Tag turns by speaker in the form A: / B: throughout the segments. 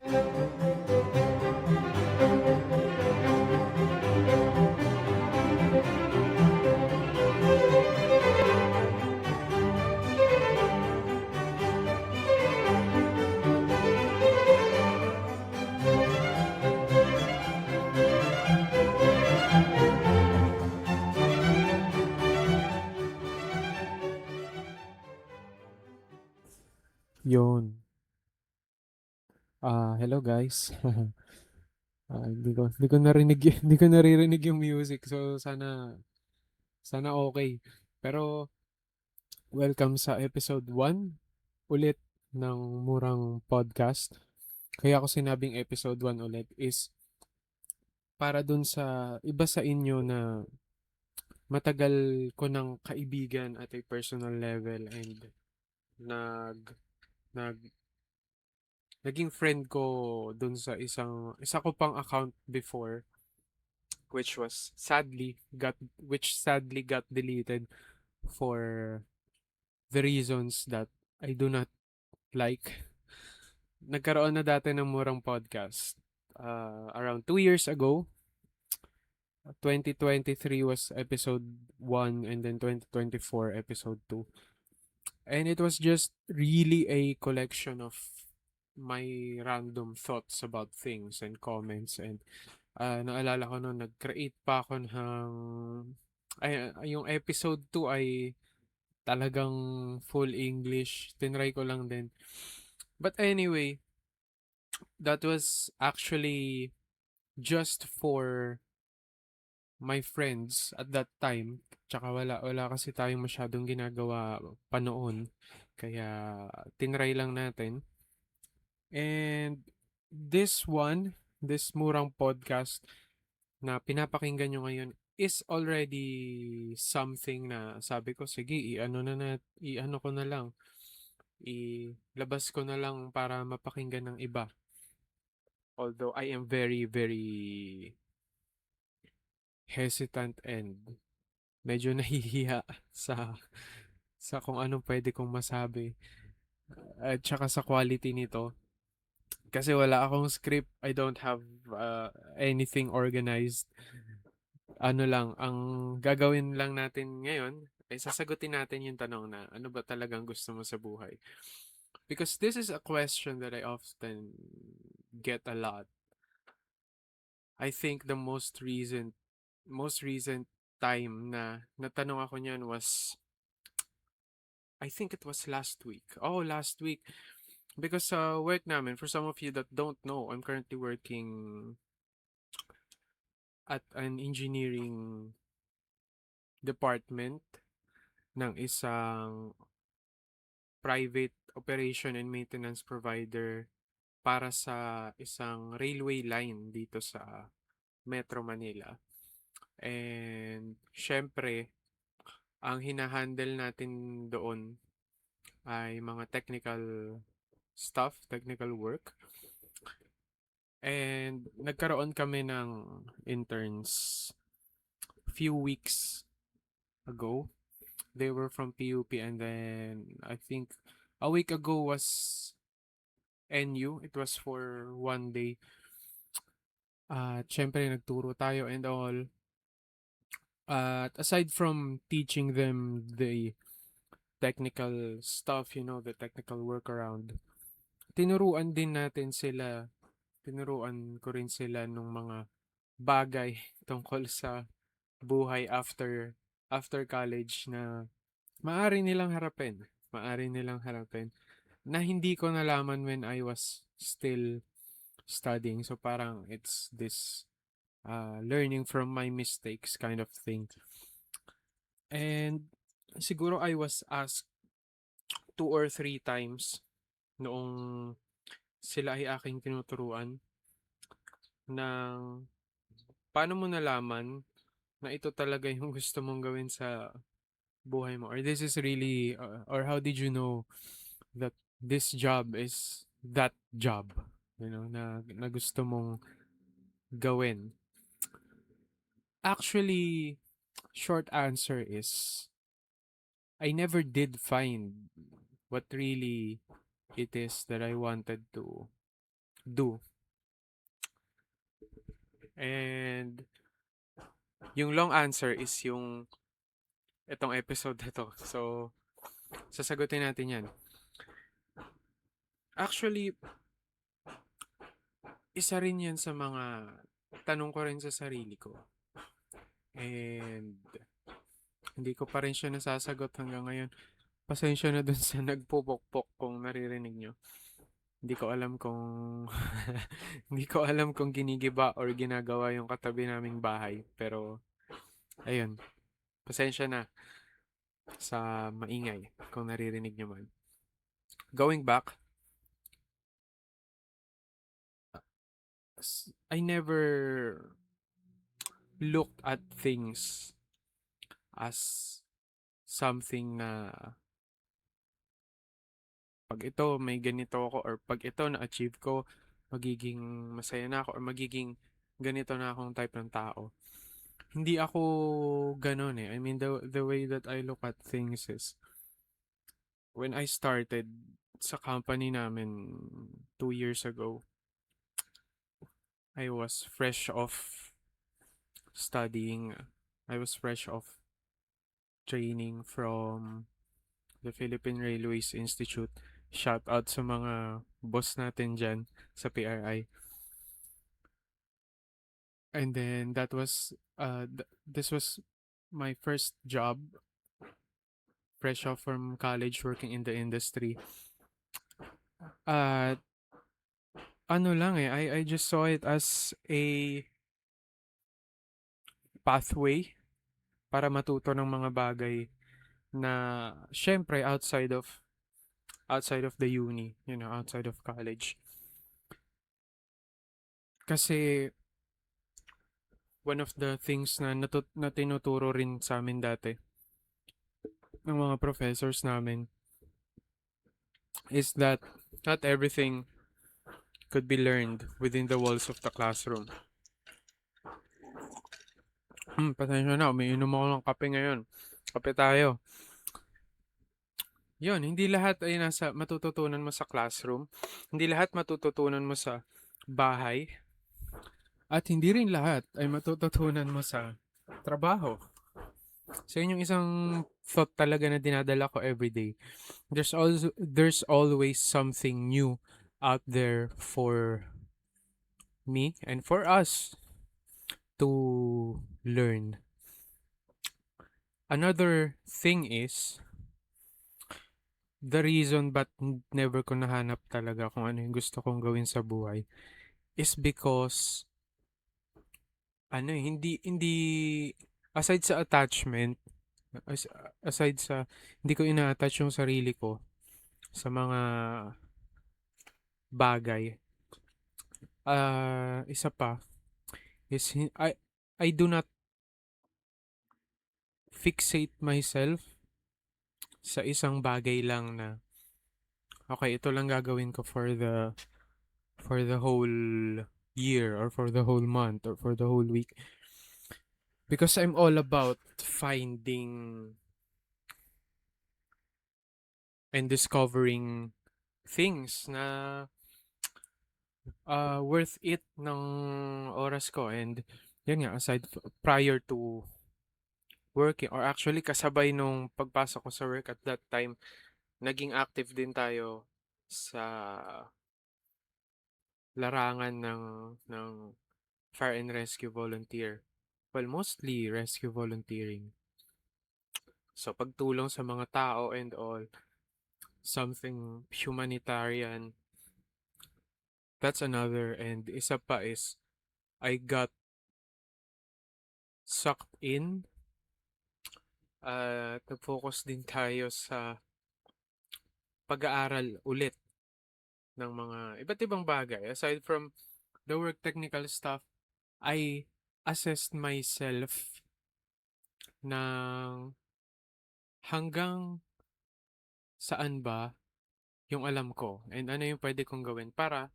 A: Yun. Hello guys. Hindi ko narinig hindi ko naririnig yung music. So sana okay. Pero welcome sa episode 1 ulit ng Murang Podcast. Kaya ako sinabing episode 1 ulit is para dun sa iba sa inyo na matagal ko ng kaibigan at a personal level and nag nag naging friend ko dun sa isa ko pang account before which was sadly got deleted for the reasons that I do not like. Nagkaroon na dati ng murang podcast. Around 2 years ago, 2023 was episode 1 and then 2024 episode 2. And it was just really a collection of my random thoughts about things and comments and naalala ko noon nag-create pa ako ng yung episode 2 ay talagang full English. Tinry ko lang din. But anyway, that was actually just for my friends at that time. Tsaka wala kasi tayong masyadong ginagawa pa noon. Kaya tinry lang natin. And this murang podcast na pinapakinggan nyo ngayon is already something na sabi ko, sige, i-ano ko na lang, ilabas ko na lang para mapakinggan ng iba. Although I am very, very hesitant and medyo nahihiya sa kung anong pwede kong masabi at saka sa quality nito. Kasi wala akong script, I don't have anything organized. Ano lang, ang gagawin lang natin ngayon ay sasagutin natin yung tanong na ano ba talagang gusto mo sa buhay. Because this is a question that I often get a lot. I think the most recent time na natanong ako niyan was I think it was last week. Oh, last week. Because sa work namin, for some of you that don't know, I'm currently working at an engineering department ng isang private operation and maintenance provider para sa isang railway line dito sa Metro Manila. And syempre, ang hinahandle natin doon ay mga technical stuff, technical work. And nagkaroon kami ng interns few weeks ago. They were from PUP and then I think a week ago was NU. It was for 1 day. At syempre nagturo tayo and all. At aside from teaching them the technical stuff, the technical workaround, tinuruan ko rin sila nung mga bagay tungkol sa buhay after college na maaari nilang harapin na hindi ko nalaman when I was still studying. So parang it's this learning from my mistakes kind of thing. And siguro I was asked 2 or 3 times noong sila ay aking tinuturuan ng paano mo nalaman na ito talaga yung gusto mong gawin sa buhay mo, or this is really or how did you know that this job is that job, na gusto mong gawin. Actually, short answer is I never did find what really it is that I wanted to do. And yung long answer is yung itong episode na to. So, sasagutin natin yan. Actually, isa rin yan sa mga tanong ko rin sa sarili ko. And hindi ko pa rin siya nasasagot hanggang ngayon. Pasensya na dun sa nagpupokpok kung naririnig nyo. Hindi ko alam kung hindi ko alam kung ginigiba or ginagawa yung katabi naming bahay. Pero ayun, pasensya na sa maingay kung naririnig nyo man. Going back, I never looked at things as something na pag ito may ganito ako or pag ito na-achieve ko, magiging masaya na ako or magiging ganito na akong type ng tao. Hindi ako gano'n eh. I mean, the way that I look at things is when I started sa company namin 2 years ago, I was fresh off studying. I was fresh off training from the Philippine Railways Institute. Shout out sa mga boss natin dyan sa PRI. And then that was this was my first job fresh off from college working in the industry. Uh ano lang eh, I just saw it as a pathway para matuto ng mga bagay na syempre outside of the uni, outside of college. Kasi one of the things na tinuturo rin sa amin dati ng mga professors namin is that not everything could be learned within the walls of the classroom. Pasensya na, umiinom ako ng kape ngayon. Kape tayo. Yun, hindi lahat ay matututunan mo sa classroom. Hindi lahat matututunan mo sa bahay. At hindi rin lahat ay matututunan mo sa trabaho. So yun yung isang thought talaga na dinadala ko everyday. There's always something new out there for me and for us to learn. Another thing is the reason but never ko nahanap talaga kung ano yung gusto kong gawin sa buhay is because hindi aside sa attachment, aside sa hindi ko ina-attach yung sarili ko sa mga bagay. Isa pa is I do not fixate myself sa isang bagay lang na okay, ito lang gagawin ko for the whole year or for the whole month or for the whole week. Because I'm all about finding and discovering things na worth it ng oras ko. And yun nga, prior to working or actually kasabay nung pagpasok ko sa work at that time, naging active din tayo sa larangan ng fire and rescue volunteer. Well, mostly rescue volunteering. So, pagtulong sa mga tao and all, something humanitarian. That's another. And isa pa is, I got sucked in. Nag-focus din tayo sa pag-aaral ulit ng mga iba't ibang bagay. Aside from the work technical stuff, I assessed myself ng hanggang saan ba yung alam ko and ano yung pwede kong gawin para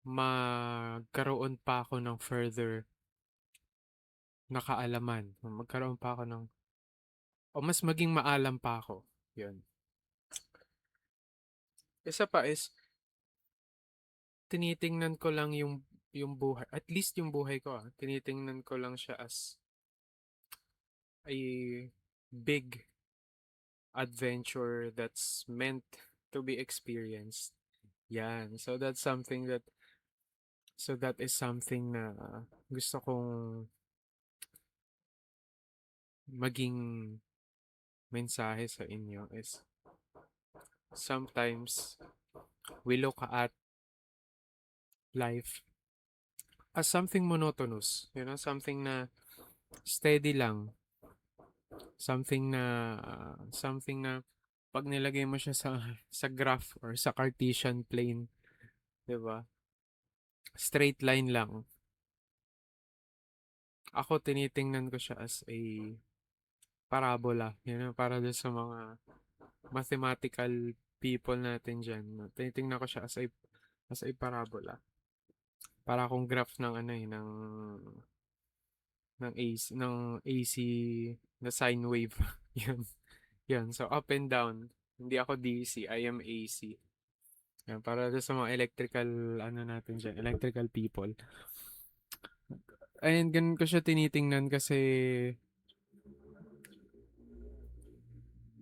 A: magkaroon pa ako ng further na kaalaman. Magkaroon pa ako ng o mas maging maalam pa ako. Yun. Isa pa is tinitingnan ko lang yung buhay, at least yung buhay ko, tinitingnan ko lang siya as a big adventure that's meant to be experienced. Yan. So that is something na gusto kong maging mensahe sa inyo is sometimes we look at life as something monotonous, something na steady lang, something na pag nilagay mo siya sa graph or sa Cartesian plane, 'di ba? Straight line lang. Ako tinitingnan ko siya as a parabola, para doon sa mga mathematical people natin diyan. Tinitingnan ko siya as a parabola. Para akong graph ng ano ng AC na sine wave. Yun. Yun. So up and down. Hindi ako DC, I am AC. Yan, para doon sa mga electrical ano natin diyan, electrical people. Ayun, ganun ko siya tinitingnan kasi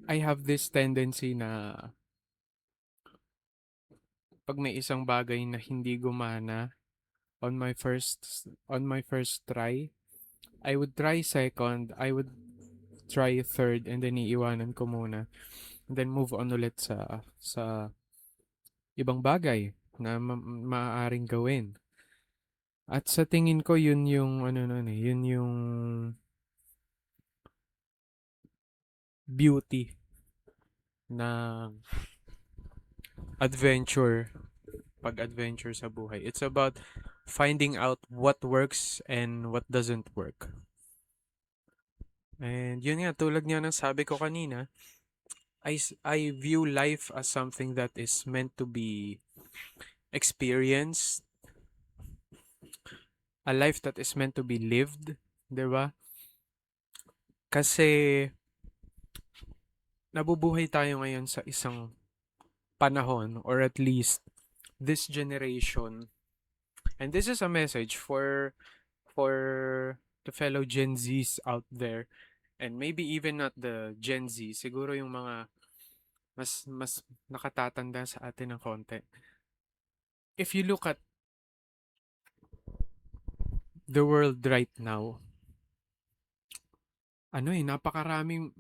A: I have this tendency na pag may isang bagay na hindi gumana on my first try, I would try second, I would try third, and then iiwanan ko muna. And then move on ulit sa ibang bagay na maaaring gawin. At sa tingin ko yun yung ano nun yun yung beauty ng adventure, pag-adventure sa buhay. It's about finding out what works and what doesn't work. And yun nga, tulad nga ng sabi ko kanina, I view life as something that is meant to be experienced, a life that is meant to be lived, 'di ba? Kasi nabubuhay tayo ngayon sa isang panahon, or at least this generation. And this is a message for the fellow Gen Zs out there, and maybe even not the Gen Z, siguro yung mga mas nakatatanda sa atin ng konti. If you look at the world right now, napakaraming,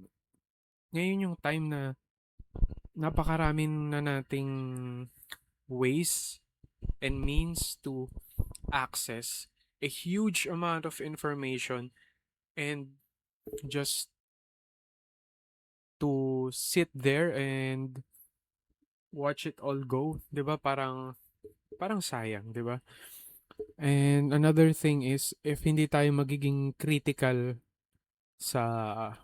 A: ngayon yung time na napakaraming na nating ways and means to access a huge amount of information, and just to sit there and watch it all go, 'di ba? Parang sayang, 'di ba? And another thing is, if hindi tayo magiging critical sa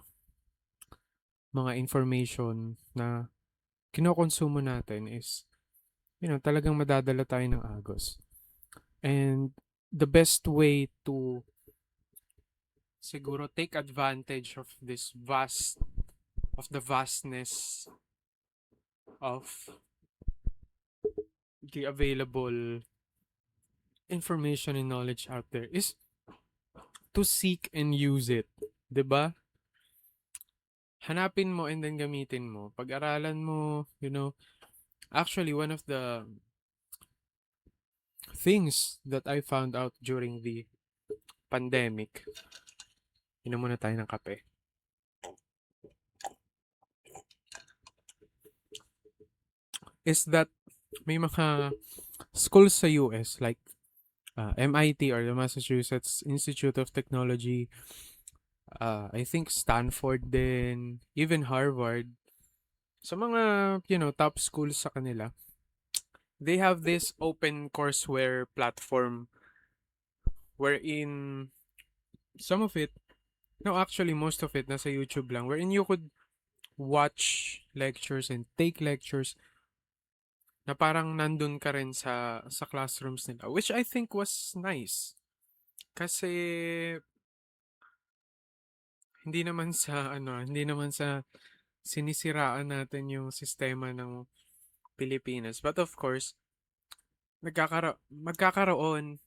A: mga information na kinokonsumo natin, is talagang madadala tayo ng agos. And the best way to siguro take advantage of the vastness of the available information and knowledge out there is to seek and use it. 'Di ba? Hanapin mo and then gamitin mo. Pag-aralan mo, actually one of the things that I found out during the pandemic, inom muna tayo ng kape, is that may mga schools sa US like MIT, or the Massachusetts Institute of Technology, I think Stanford din, even Harvard, sa mga, top schools sa kanila, they have this open courseware platform wherein some of it, no, actually most of it nasa YouTube lang, wherein you could watch lectures and take lectures na parang nandun ka rin sa classrooms nila, which I think was nice. Kasi hindi naman sa sinisiraan natin yung sistema ng Pilipinas. But of course, Nagkakaroon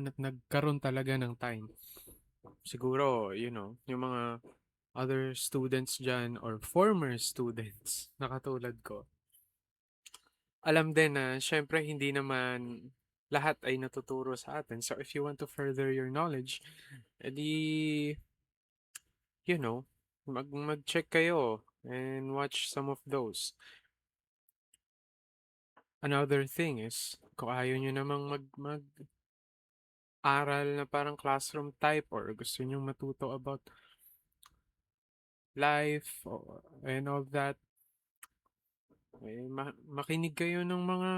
A: at nagkaroon talaga ng time. Siguro, yung mga other students dyan or former students na katulad ko, alam din na syempre hindi naman lahat ay natuturo sa atin. So if you want to further your knowledge, edi, mag-check kayo and watch some of those. Another thing is, kung ayaw nyo namang aral na parang classroom type or gusto nyo matuto about life and all that, makinig kayo ng mga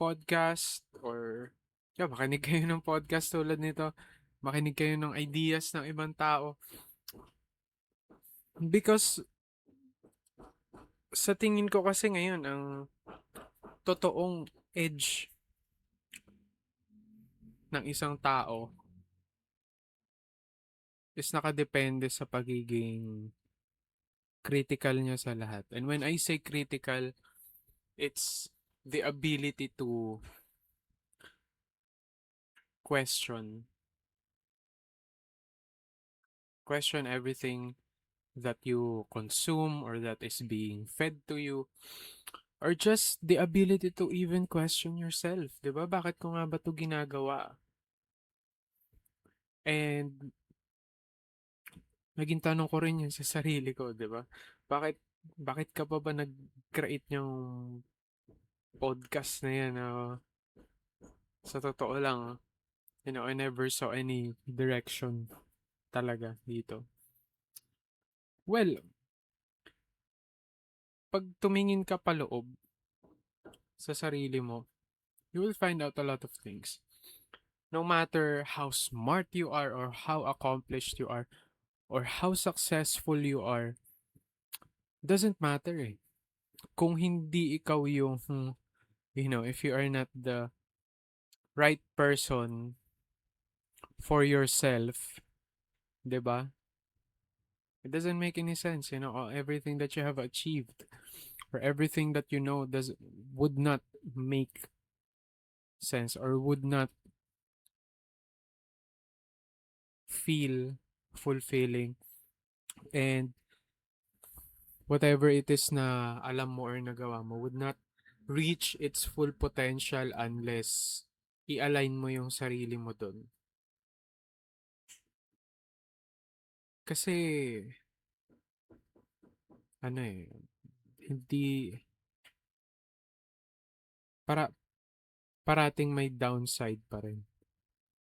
A: podcast or makinig kayo ng podcast tulad nito. Makinig kayo ng ideas ng ibang tao. Because sa tingin ko kasi ngayon, ang totoong edge ng isang tao is nakadepende sa pagiging critical niya sa lahat. And when I say critical, it's the ability to question question everything that you consume or that is being fed to you, or just the ability to even question yourself. 'Di ba? Bakit ko nga ba 'to ginagawa? And naging tanong ko rin 'yun sa sarili ko, 'di ba? Bakit bakit ka pa ba nag-create ng podcast na 'yan? Sa totoo lang, I never saw any direction talaga dito. Well, pag tumingin ka paloob sa sarili mo, you will find out a lot of things. No matter how smart you are or how accomplished you are or how successful you are, doesn't matter eh. Kung hindi ikaw yung, if you are not the right person for yourself, 'di ba? It doesn't make any sense, everything that you have achieved or everything that you know would not make sense or would not feel fulfilling, and whatever it is na alam mo or nagawa mo would not reach its full potential unless i-align mo yung sarili mo doon. Kasi, hindi, para, parating may downside pa rin.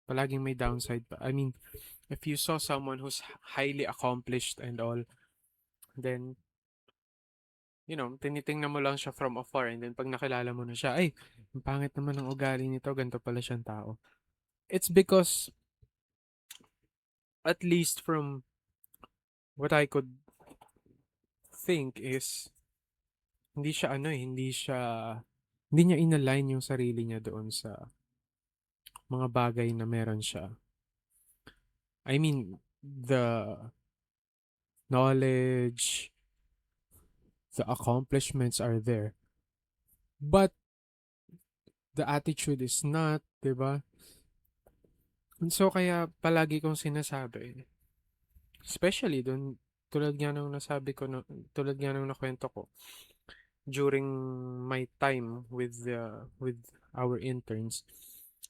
A: Palaging may downside pa. I mean, if you saw someone who's highly accomplished and all, then, tinitingnan mo lang siya from afar, and then pag nakilala mo na siya, ay, ang pangit naman ng ugali nito, ganito pala siyang tao. It's because, at least from what I could think is, hindi siya hindi niya inalign yung sarili niya doon sa mga bagay na meron siya. I mean, the knowledge, the accomplishments are there. But the attitude is not, 'di ba? So kaya palagi kong sinasabi, especially doon, tulad nga nung nakwento ko, during my time with our interns,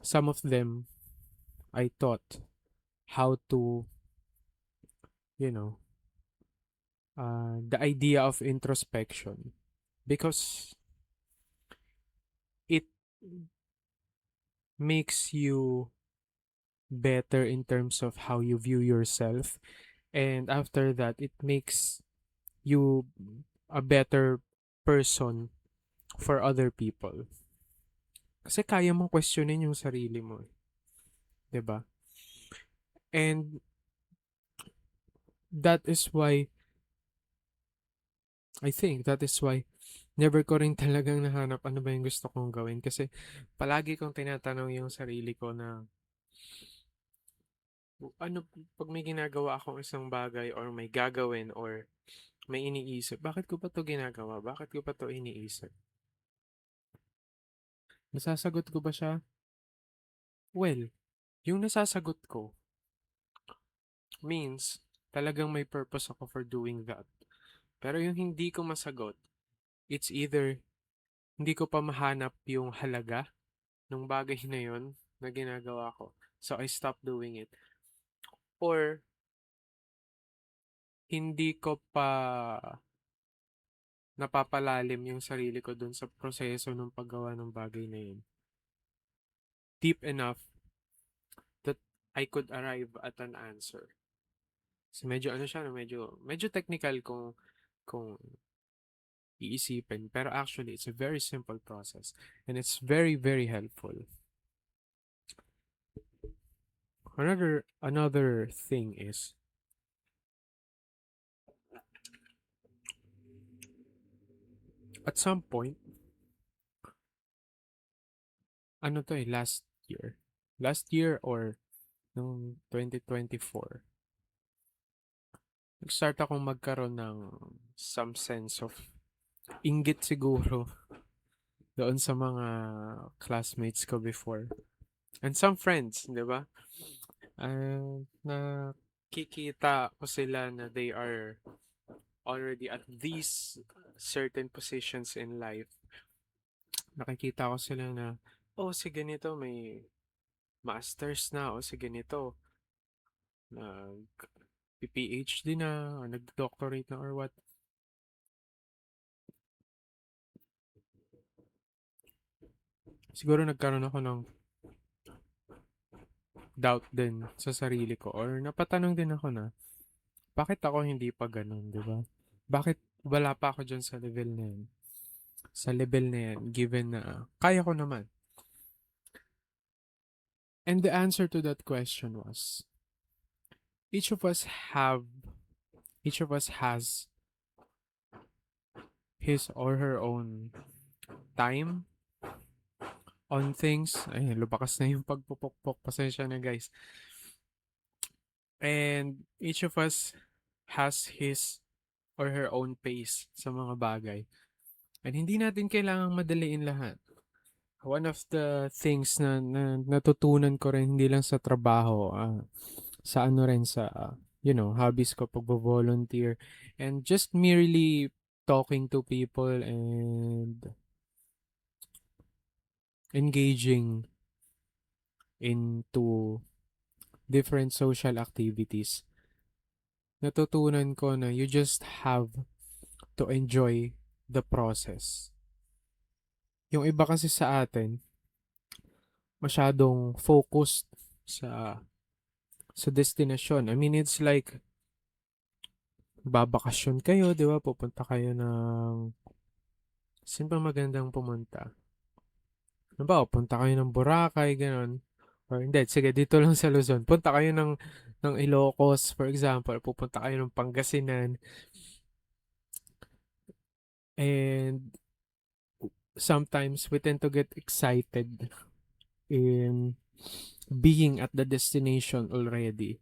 A: some of them I taught how to, you know, the idea of introspection, because it makes you better in terms of how you view yourself, and after that it makes you a better person for other people, kasi kaya mong questionin yung sarili mo, 'di ba? And that is why that is why never ko rin talagang nahanap ano ba yung gusto kong gawin, kasi palagi kong tinatanong yung sarili ko na ano, pag may ginagawa akong isang bagay or may gagawin or may iniisip, bakit ko pa 'to ginagawa? Bakit ko pa 'to iniisip? Nasasagot ko ba siya? Well, yung nasasagot ko means talagang may purpose ako for doing that. Pero yung hindi ko masagot, it's either hindi ko pa mahanap yung halaga ng bagay na yun na ginagawa ko. So I stopped doing it. Or hindi ko pa napapalalim yung sarili ko dun sa proseso ng paggawa ng bagay na yun. Deep enough that I could arrive at an answer. So medyo ano siya, no? medyo technical kung iisipin. Pero actually, it's a very simple process. And it's very, very helpful. Another thing is, at some point, ano to last year or noong 2024, nag-start akong magkaroon ng some sense of inggit siguro doon sa mga classmates ko before. And some friends, di ba? Nakikita ko sila na they are already at these certain positions in life. Nakikita ko sila na, oh, si ganito may masters na, o si ganito nag-PhD na, or nag-doctorate na or what. Siguro nagkaroon ako ng doubt din sa sarili ko or napatanong din ako na, bakit ako hindi pa ganun, di ba? Bakit wala pa ako dyan sa level na yan? Sa level na yan, given na kaya ko naman. And the answer to that question was, each of us have, each of us has his or her own time on things. Ay, lubakas na yung pagpupukpok. Pasensya na guys. And each of us has his or her own pace sa mga bagay. And hindi natin kailangang madaliin lahat. One of the things na natutunan ko rin, hindi lang sa trabaho, sa ano rin sa, hobbies ko, pagbo-volunteer, and just merely talking to people and engaging into different social activities. Natutunan ko na you just have to enjoy the process. Yung iba kasi sa atin, masyadong focused sa destination. I mean, it's like babakasyon kayo, 'di ba? Pupunta kayo ng saan ba magandang pumunta? Ano ba, punta kayo ng Boracay, gano'n. Or hindi, sige, dito lang sa Luzon. Punta kayo ng Ilocos, for example. Pupunta kayo ng Pangasinan. And sometimes we tend to get excited in being at the destination already.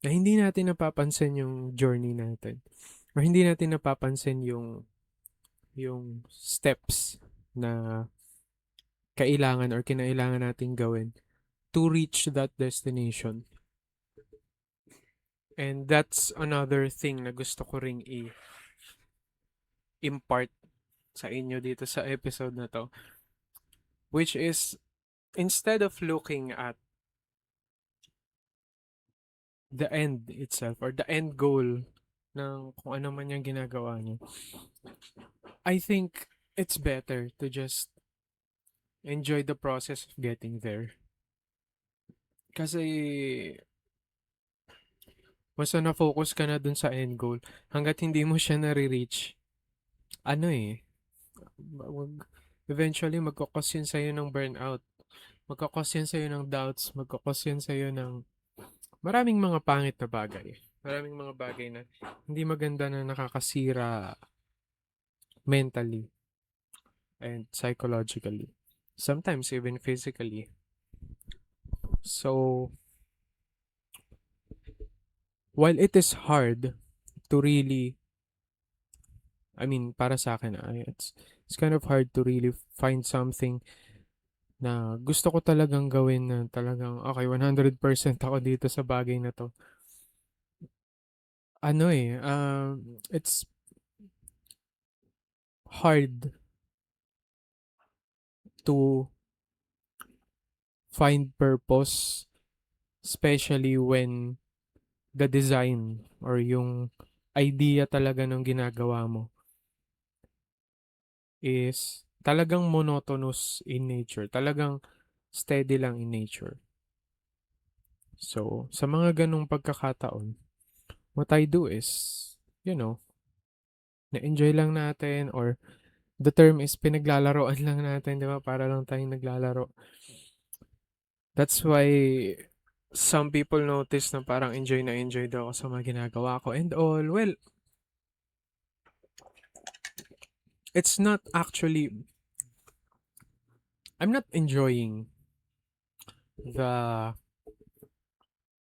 A: Na hindi natin napapansin yung journey natin. Or hindi natin napapansin yung steps na kailangan or kinailangan nating gawin to reach that destination. And that's another thing na gusto ko ring i-impart sa inyo dito sa episode na to. Which is, instead of looking at the end itself or the end goal ng kung ano man yung ginagawa niyo, I think it's better to just enjoy the process of getting there. Kasi basta na-focus ka na dun sa end goal, hanggat hindi mo siya nare-reach, eventually magkakos yun sa'yo ng burnout. Magkakos yun sa'yo ng doubts, magkakos yun sa'yo ng maraming mga pangit na bagay. Maraming mga bagay na hindi maganda na nakakasira mentally and psychologically. Sometimes even physically. So, while it is hard to really, I mean, para sa akin, it's kind of hard to really find something na gusto ko talagang gawin na talagang, okay, 100% ako dito sa bagay na 'to. Ano, it's hard to find purpose, especially when the design or yung idea talaga ng ginagawa mo is talagang monotonous in nature, talagang steady lang in nature. So, sa mga ganong pagkakataon, what I do is, you know, na-enjoy lang natin or the term is pinaglalaroan lang natin, di ba? Para lang tayong naglalaro. That's why some people notice na parang enjoy na enjoy daw ako sa mga ginagawa ko and all. Well, it's not actually, I'm not enjoying the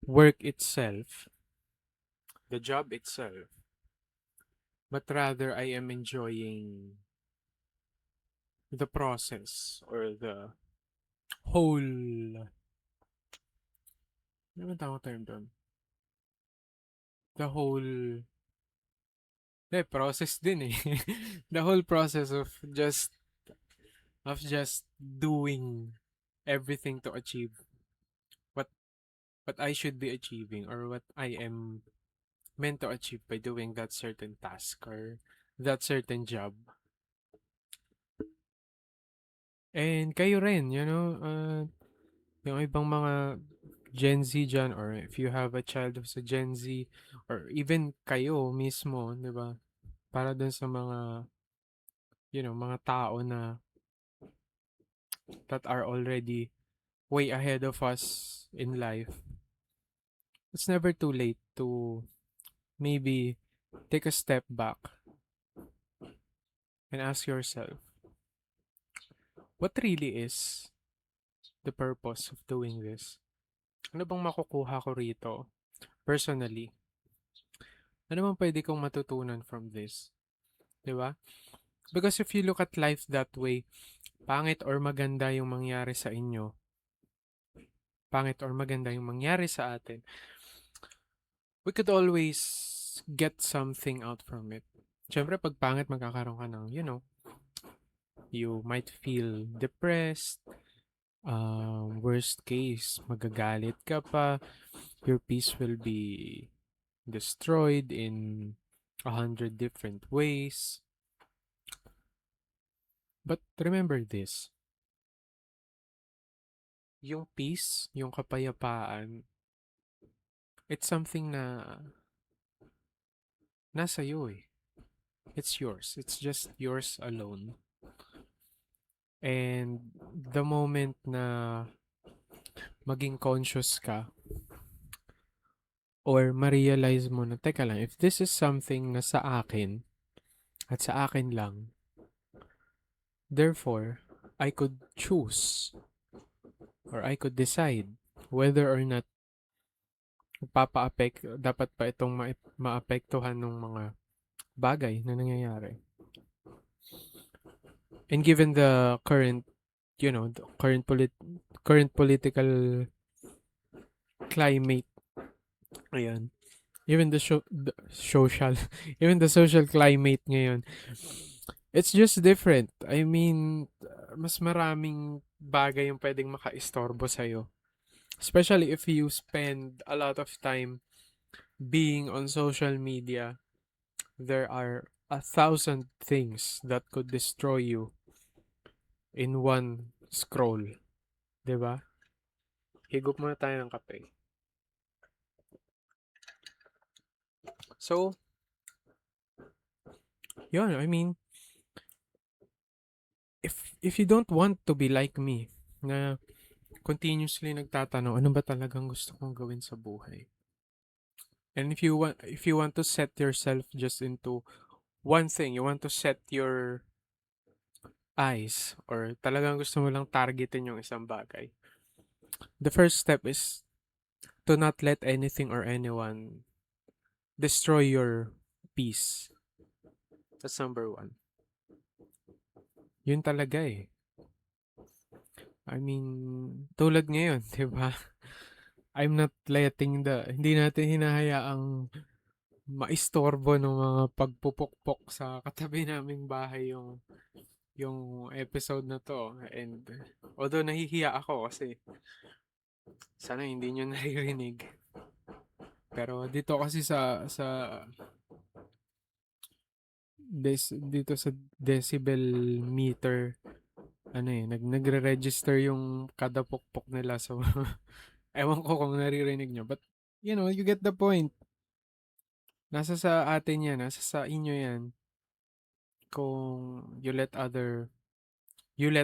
A: work itself, the job itself, but rather I am enjoying the process or the whole, ano ba tawag term doon? The whole, process din eh. The whole process of just doing everything to achieve what what I should be achieving or what I am meant to achieve by doing that certain task or that certain job. And kayo rin, yung ibang mga Gen Z dyan or if you have a child who's a Gen Z or even kayo mismo, di ba? Para dun sa mga, mga tao na that are already way ahead of us in life. It's never too late to maybe take a step back and ask yourself, what really is the purpose of doing this? Ano bang makukuha ko rito? Personally, ano bang pwede kong matutunan from this? 'Di ba? Because if you look at life that way, pangit or maganda yung mangyari sa inyo, pangit or maganda yung mangyari sa atin, we could always get something out from it. Siyempre, pag pangit, magkakaroon ka ng, you might feel depressed. Worst case, magagalit ka pa. Your peace will be destroyed in 100 different ways. But remember this, yung peace, yung kapayapaan, it's something na nasa iyo eh. It's yours. It's just yours alone. And the moment na maging conscious ka or ma-realize mo na, teka lang, if this is something na sa akin at sa akin lang, therefore, I could choose or I could decide whether or not dapat pa itong maapektuhan ng mga bagay na nangyayari. And given the current, the current political climate, ayan, even the social, even the social climate ngayon, it's just different. I mean, mas maraming bagay yung pwedeng makaistorbo sa'yo. Especially if you spend a lot of time being on social media, there are 1,000 things that could destroy you in one scroll. 'Di ba? Higop muna tayo ng kape. So, yun, I mean, if you don't want to be like me, na continuously nagtatanong, ano ba talagang gusto kong gawin sa buhay? And if you want to set yourself just into one thing, you want to set your eyes or talagang gusto mo lang targetin yung isang bagay. The first step is to not let anything or anyone destroy your peace. That's number one. Yun talaga eh. I mean, tulad ngayon, 'di ba? I'm not letting hindi natin hinahayaang maistorbo ng mga pagpupukpok sa katabi naming bahay yung episode na to. And although nahihiya ako kasi sana hindi nyo naririnig. Pero dito kasi sa dito sa decibel meter, ano eh, nagre-register yung kada pukpok nila. So ewan ko kung naririnig nyo. But you know, you get the point. Nasa sa atin yan, nasa sa inyo yan. Kung you let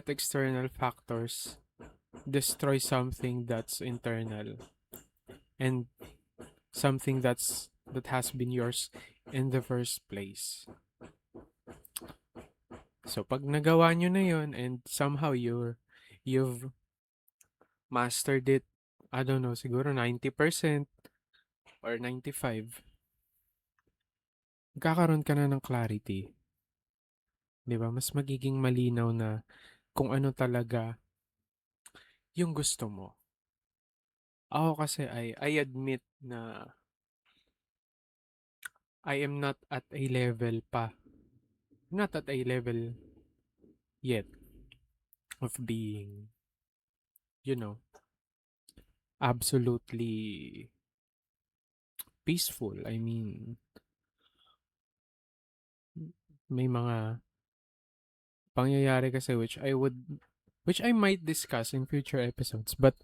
A: external factors destroy something that's internal and something that has been yours in the first place. So pag nagawa nyo na yun and somehow you've mastered it, I don't know, siguro 90% or 95, magkakaroon ka na ng clarity. 'Di ba? Mas magiging malinaw na kung ano talaga yung gusto mo. Ako kasi I admit na I am not at a level pa. Not at a level yet of being, you know, absolutely peaceful. I mean, may mga pangyayari kasi which I might discuss in future episodes. But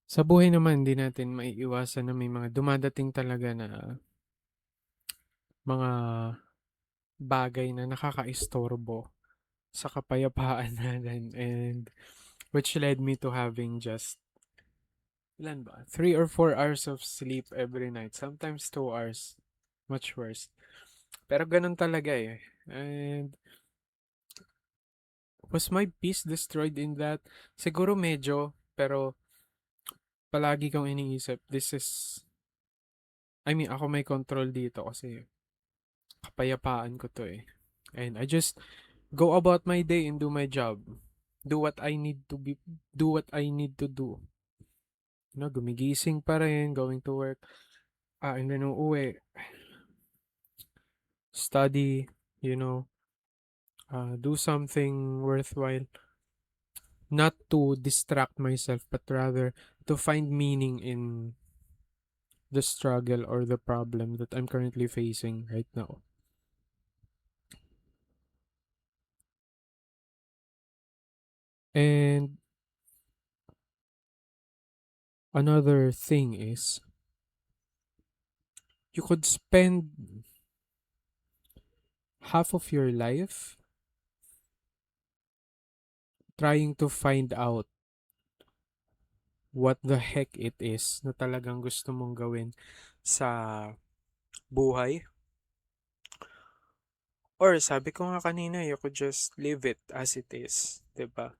A: sa buhay naman, hindi natin maiiwasan na may mga dumadating talaga na mga bagay na nakakaistorbo sa kapayapaan natin, and which led me to having just ilan ba? 3 or 4 hours of sleep every night. Sometimes 2 hours. Much worse. Pero ganun talaga eh. And was my peace destroyed in that? Siguro medyo, pero palagi kong iniisip, I mean, ako may control dito kasi kapayapaan ko to eh. And I just go about my day and do my job. Do what I need to be, do what I need to do. You know, gumigising pa rin, going to work. And then uuwi, study, you know, do something worthwhile. Not to distract myself, but rather to find meaning in the struggle or the problem that I'm currently facing right now. And another thing is, you could spend half of your life trying to find out what the heck it is na talagang gusto mong gawin sa buhay. Or sabi ko nga kanina, you could just leave it as it is, 'di ba?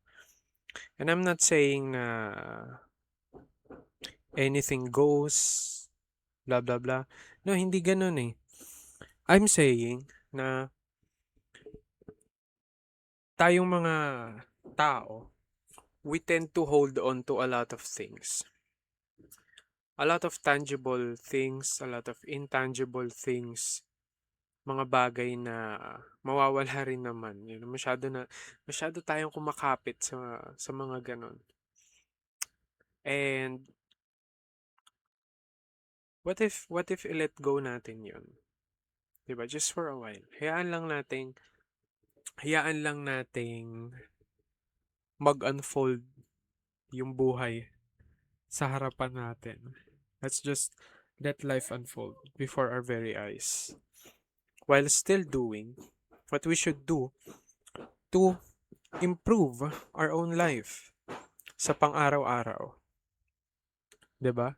A: And I'm not saying na anything goes, blah blah blah. No, hindi ganun eh. I'm saying na tayong mga tao, we tend to hold on to a lot of things. A lot of tangible things, a lot of intangible things, mga bagay na mawawala rin naman. You know, masyado tayong kumakapit sa mga ganon. And what if i-let go natin 'yon? 'Di ba? Just for a while. Hayaan lang nating mag-unfold yung buhay sa harapan natin. Let's just let life unfold before our very eyes. While still doing what we should do to improve our own life sa pang-araw-araw. 'Di ba?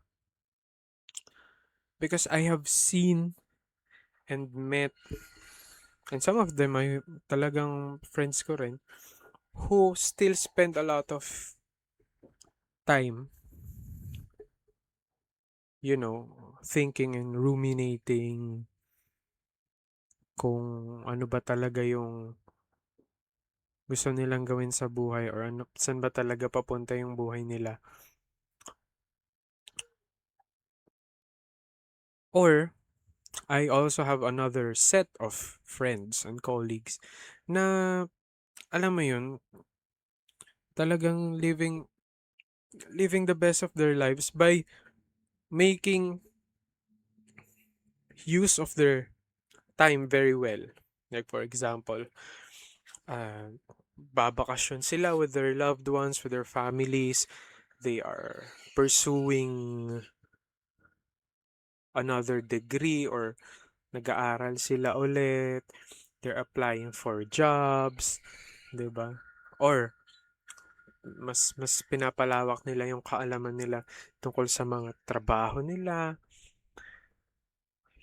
A: Because I have seen and met, and some of them ay talagang friends ko rin, who still spend a lot of time, you know, thinking and ruminating kung ano ba talaga yung gusto nilang gawin sa buhay or ano, saan ba talaga papunta yung buhay nila. Or I also have another set of friends and colleagues na alam mo yun, talagang living the best of their lives by making use of their time very well. Like for example, uh, babakasyon sila with their loved ones, with their families. They are pursuing another degree or nag-aaral sila ulit. They're applying for jobs, 'di ba? Or mas pinapalawak nila yung kaalaman nila tungkol sa mga trabaho nila.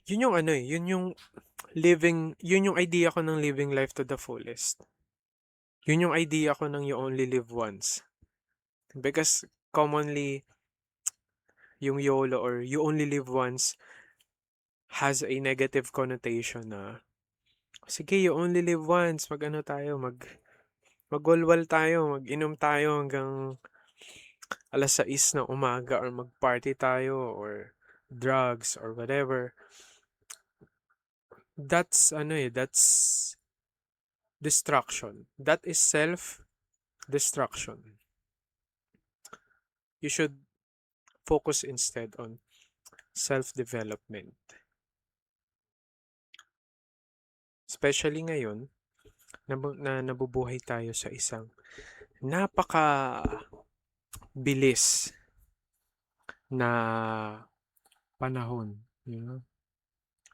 A: Yun yung ano eh, yun yung idea ko ng living life to the fullest. Yun yung idea ko ng you only live once. Because commonly, yung YOLO or you only live once has a negative connotation na, sige, you only live once, mag-ano tayo, magwalwal tayo, mag-inom tayo hanggang 6:00 ng umaga or mag-party tayo or drugs or whatever. That's ano eh, that's destruction. That is self-destruction. You should focus instead on self-development. Especially ngayon, na nabubuhay tayo sa isang napaka bilis na panahon, you know?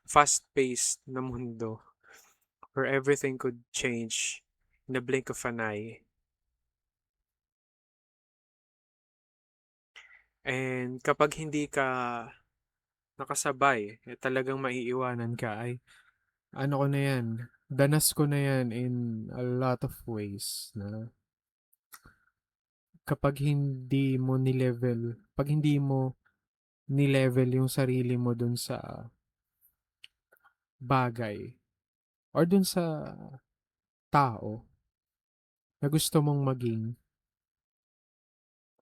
A: Fast-paced na mundo where everything could change in a blink of an eye. And kapag hindi ka nakasabay, talagang maiiwanan ka ay ano ko na yan, danas ko na yan in a lot of ways na pag hindi mo nilevel yung sarili mo dun sa bagay or dun sa tao na gusto mong maging,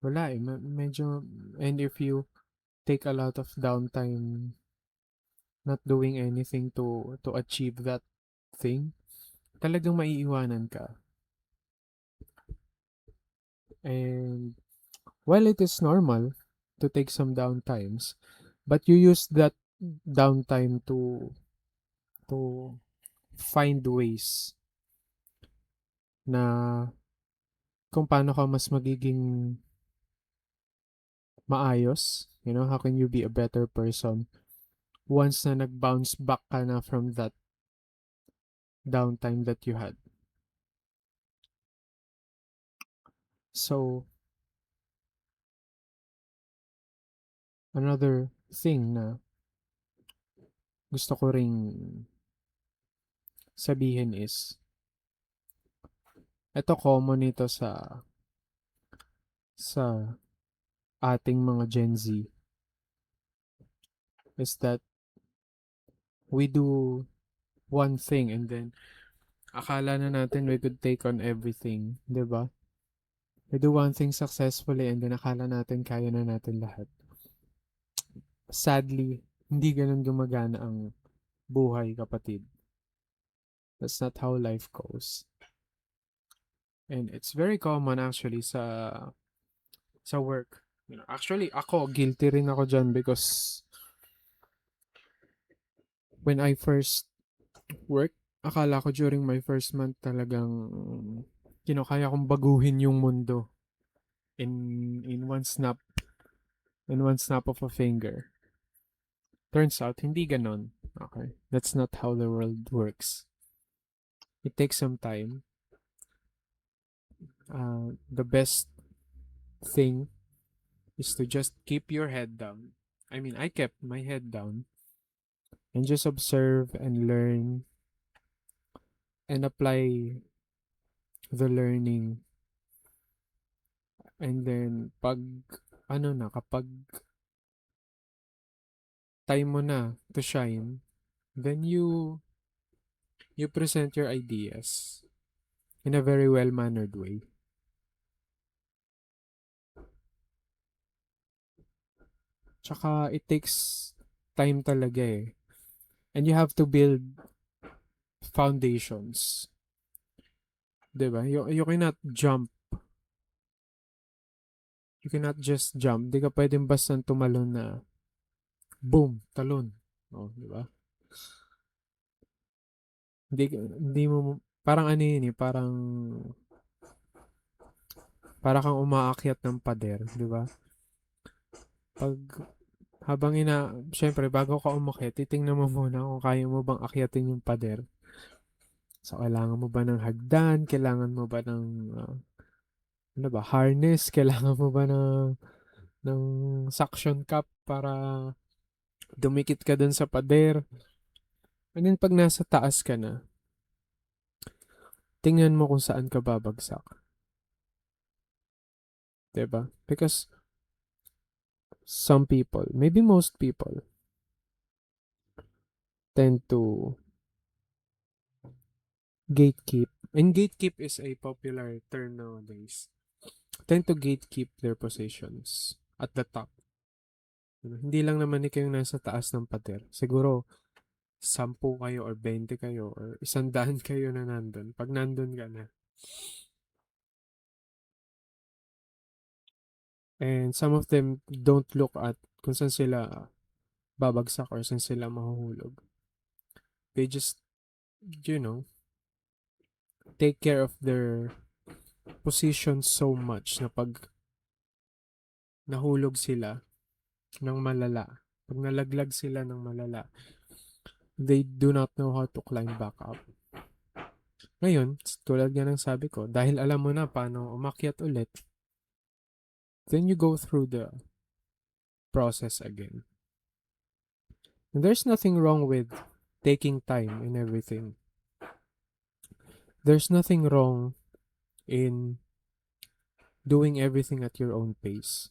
A: wala eh, medyo, and if you take a lot of downtime not doing anything to achieve that thing, talagang maiiwanan ka. And while it is normal to take some downtimes, but you use that downtime to find ways na kung paano ka mas magiging maayos. You know, how can you be a better person once na nag-bounce back ka na from that downtime that you had. So, another thing na gusto ko ring sabihin is, ito common ito sa ating mga Gen Z, is that we do one thing and then akala na natin we could take on everything, 'di ba? We do one thing successfully and then akala natin kaya na natin lahat. Sadly, hindi ganun gumagana ang buhay, kapatid. That's not how life goes. And it's very common actually sa work. You know, actually, ako, guilty rin ako dyan because when I first work, akala ko during my first month talagang, kaya kong baguhin yung mundo in one snap of a finger. Turns out, hindi ganon. Okay? That's not how the world works. It takes some time. The best thing is to just keep your head down. I mean, I kept my head down and just observe and learn and apply the learning. And then, kapag time mo na to shine, then you present your ideas. in a very well-mannered way. Tsaka it takes time talaga eh. And you have to build foundations. 'Di ba? You cannot jump. You cannot just jump. Di ka pwedeng basta tumalon na boom, talon. Oh, 'di ba? Hindi mo parang ano yun eh, para kang umaakyat ng pader, 'di ba? Pag syempre bago ka umakyat, titingnan mo muna kung kaya mo bang akyatin yung pader. So, kailangan mo ba ng hagdan? Kailangan mo ba ng, ano ba, harness? Kailangan mo ba ng suction cup para dumikit ka dun sa pader? And then, pag nasa taas ka na, tingnan mo kung saan ka babagsak. 'Di ba? Because some people, maybe most people, tend to gatekeep. And gatekeep is a popular term nowadays. Tend to gatekeep their positions at the top. Hindi lang naman ikaw yung nasa taas ng pader. Siguro, 10 kayo or 20 kayo or 100 kayo na nandun. Pag nandun ka na. And some of them don't look at kung saan sila babagsak or saan sila mahuhulog. They just, you know, take care of their position so much na pag nahulog sila ng malala, pag nalaglag sila ng malala, they do not know how to climb back up. Ngayon, tulad nga ng sabi ko, dahil alam mo na paano umakyat ulit, then you go through the process again. And there's nothing wrong with taking time in everything. There's nothing wrong in doing everything at your own pace.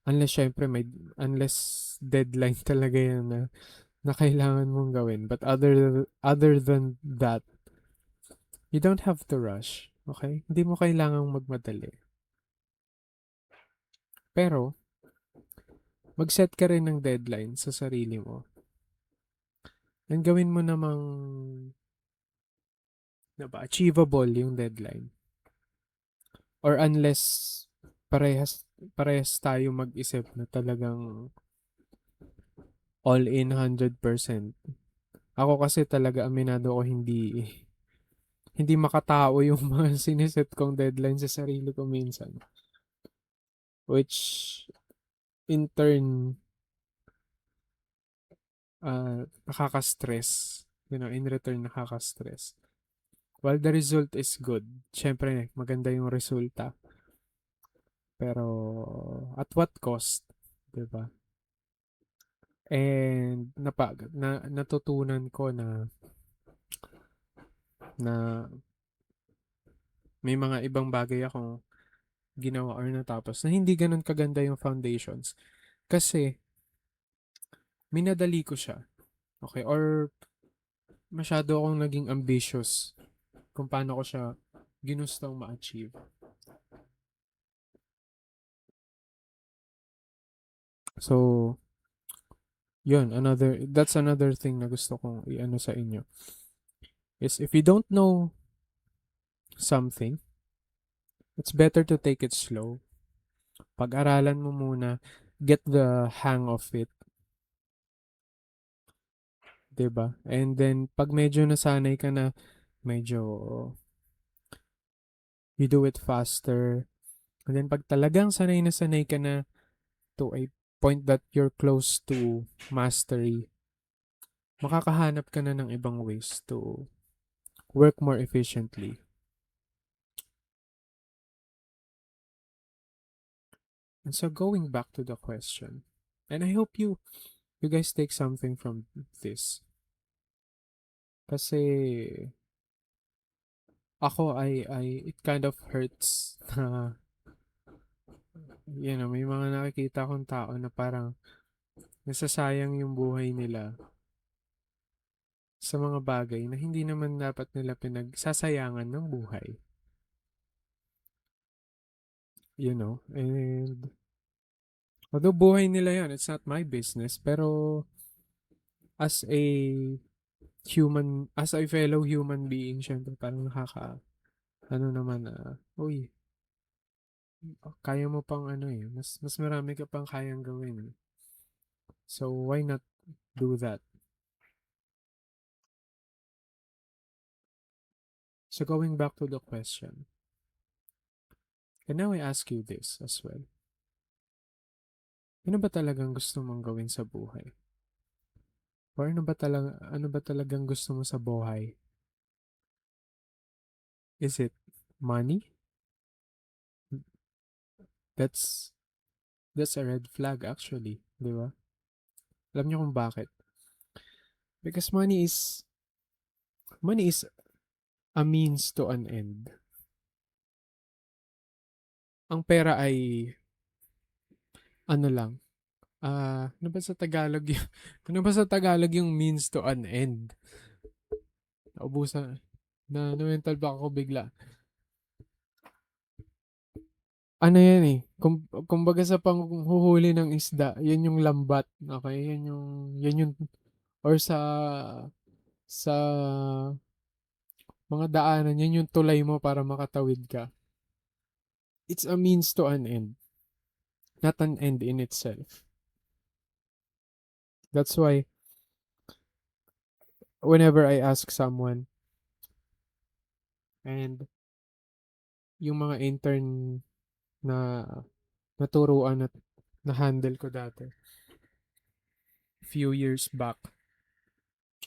A: Unless syempre unless deadline talaga yan na kailangan mong gawin. But other than that, you don't have to rush. Okay? Hindi mo kailangang magmadali. Pero, mag-set ka rin ng deadline sa sarili mo. And gawin mo namang achievable yung deadline. Or unless parehas tayo mag-isip na talagang all in 100%. Ako kasi talaga aminado ko hindi makatao yung mga siniset kong deadline sa sarili ko minsan. Which in turn nakaka-stress. In return nakaka-stress. While the result is good, syempre maganda yung resulta. Pero at what cost, 'di ba? And natutunan ko na may mga ibang bagay akong ginawa or natapos na hindi ganun kaganda yung foundations. Kasi minadali ko siya. Okay? Or masyado akong naging ambitious kung paano ko siya ginustong ma-achieve. So, that's another thing na gusto kong i-ano sa inyo. Is if you don't know something, it's better to take it slow. Pag-aralan mo muna, get the hang of it, 'di ba? And then pag medyo nasanay ka na, medyo you do it faster. And then pag talagang sanay na sanay ka na to a point that you're close to mastery, makakahanap ka na ng ibang ways to work more efficiently. And so going back to the question, and I hope you guys take something from this. Kasi ako it kind of hurts na may mga nakikita kong tao na parang nasasayang yung buhay nila sa mga bagay na hindi naman dapat nila pinagsasayangan ng buhay. You know? And although buhay nila yan, it's not my business. Pero as a as a fellow human being, syempre parang ano naman uy, kaya mo pang ano eh, mas marami ka pang kayang gawin. Eh. So why not do that? So going back to the question, and now I ask you this as well. Ano ba talagang gusto mong gawin sa buhay? Or ano ba talagang gusto mo sa buhay? Is it money? That's that's a red flag actually, di ba? Alam niyo kung bakit? Because money is a means to an end. Ang pera ay ano lang, ano ba sa Tagalog yung, ano ba sa Tagalog yung means to an end? Naubusan, na mental block ako bigla. Ano yan eh, kumbaga sa panghuhuli ng isda, yan yung lambat, okay? Yan yung, or sa mga daanan, yan yung tulay mo para makatawid ka. It's a means to an end, not an end in itself. That's why, whenever I ask someone, and yung mga intern na naturuan at na-handle ko dati, few years back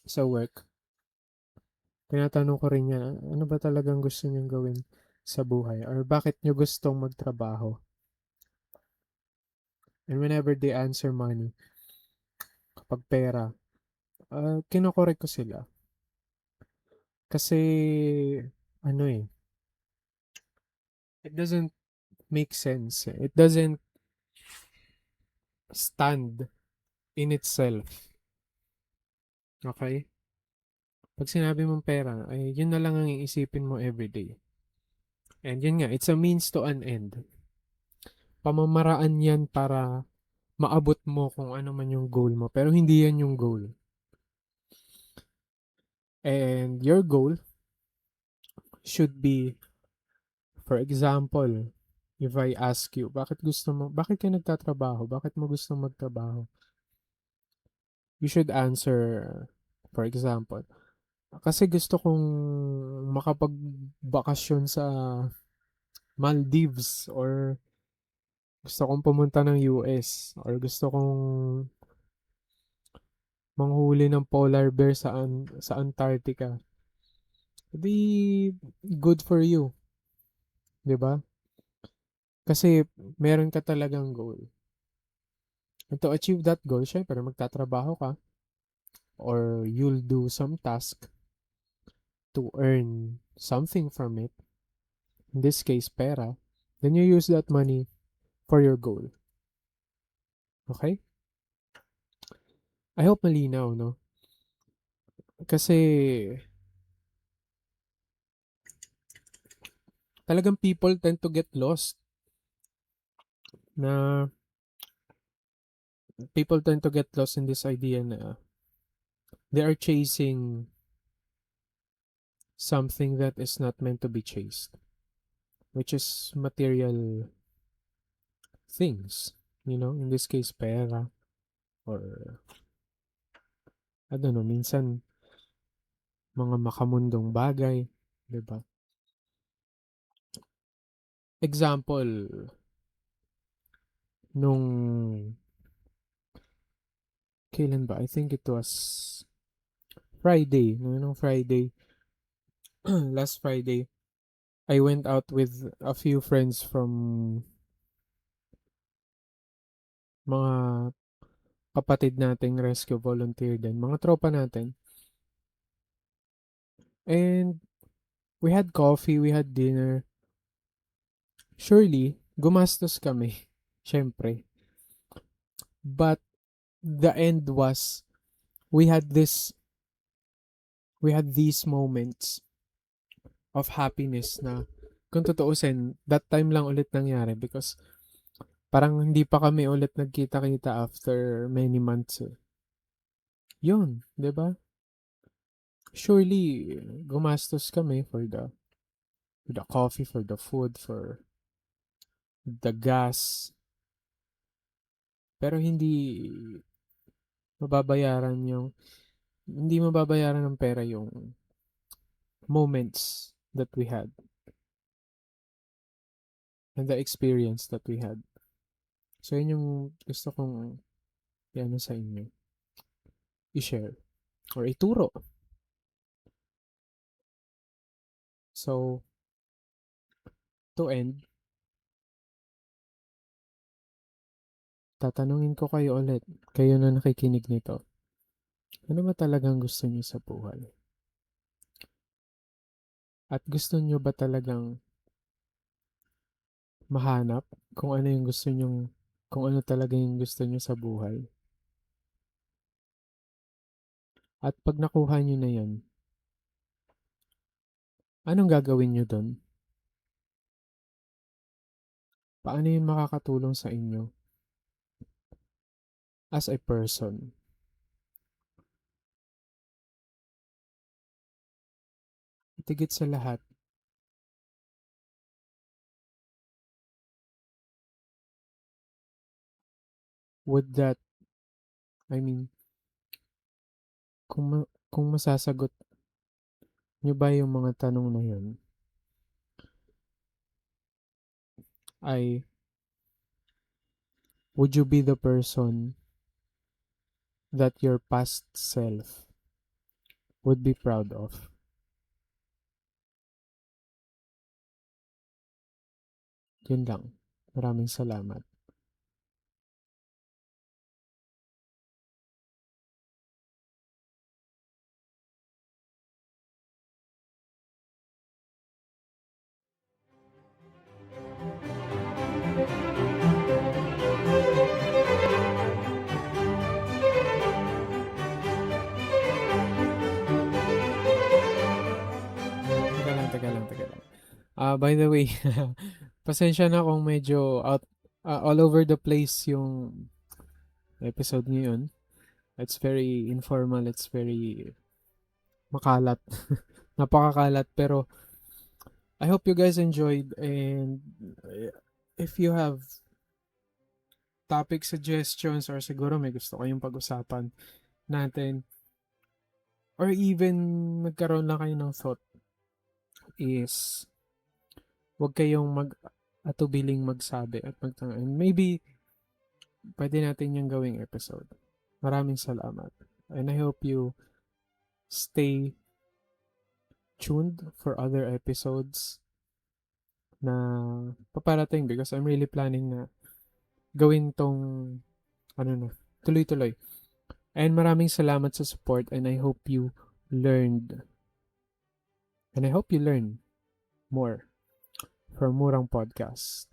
A: sa work, tinatanong ko rin yan, ano ba talagang gusto niyong gawin sa buhay? Or bakit niyo gustong magtrabaho? And whenever they answer money, kapag pera, kinokorek ko sila. Kasi, ano eh, it doesn't make sense. It doesn't stand in itself. Okay? Pag sinabi mong pera, ay yun na lang ang iisipin mo everyday. And yun nga, it's a means to an end. Pamamaraan yan para maabot mo kung ano man yung goal mo. Pero hindi yan yung goal. And your goal should be, for example, if I ask you, bakit ka nagtatrabaho? Bakit mo gustong magtrabaho? You should answer, for example, kasi gusto kong makapagbakasyon sa Maldives or gusto kong pumunta ng US or gusto kong manghuli ng polar bear sa Antarctica. Di good for you, 'di ba? Kasi meron ka talagang goal. And to achieve that goal, syempre magtatrabaho ka or you'll do some task to earn something from it. In this case, pera. Then you use that money for your goal. Okay? I hope malinaw, no? Kasi talagang people tend to get lost na people tend to get lost in this idea na they are chasing something that is not meant to be chased, which is material things. You know, in this case, pera or I don't know, minsan mga makamundong bagay, 'di ba? Example, nung kailan ba? I think it was Friday. Nung Friday, last Friday, I went out with a few friends from mga kapatid nating rescue volunteer din, mga tropa natin. And we had coffee, we had dinner. Surely, gumastos kami. Siyempre. But the end was, we had this we had these moments of happiness na kung tutuusin, that time lang ulit nangyari because parang hindi pa kami ulit nagkita-kita after many months eh. Yun, 'di ba? Surely, gumastos kami for the coffee, for the food, for the gas. Pero mababayaran yung, hindi mababayaran ng pera yung moments that we had and the experience that we had. So, yun yung gusto kong i-ano sa inyo, i-share or ituro. So, to end, tatanungin ko kayo ulit, kayo na nakikinig nito. Ano ba talagang gusto niyo sa buhay? At gusto niyo ba talagang mahanap kung ano yung gusto nyong, kung ano talaga yung gusto niyo sa buhay? At pag nakuha niyo na yan, anong gagawin niyo doon? Paano yun makakatulong sa inyo as a person? At higit sa lahat, would that, I mean, kung masasagot niyo ba yung mga tanong na yun, ay, would you be the person that your past self would be proud of? Yun lang. Maraming salamat. Teka lang. By the way, pasensya na kung medyo all over the place yung episode ngayon. It's very informal, it's very makalat. Napakakalat pero I hope you guys enjoyed and if you have topic suggestions or siguro may gusto kayong pag-usapan natin or even nagkaroon lang kayo ng thought is wag kayong atubiling magsabi at magtanong. And maybe pwede natin yung gawing episode. Maraming salamat. And I hope you stay tuned for other episodes na paparating because I'm really planning na gawin tong ano na, tuloy-tuloy. And maraming salamat sa support and learned I hope you learn more from Murang Podcast.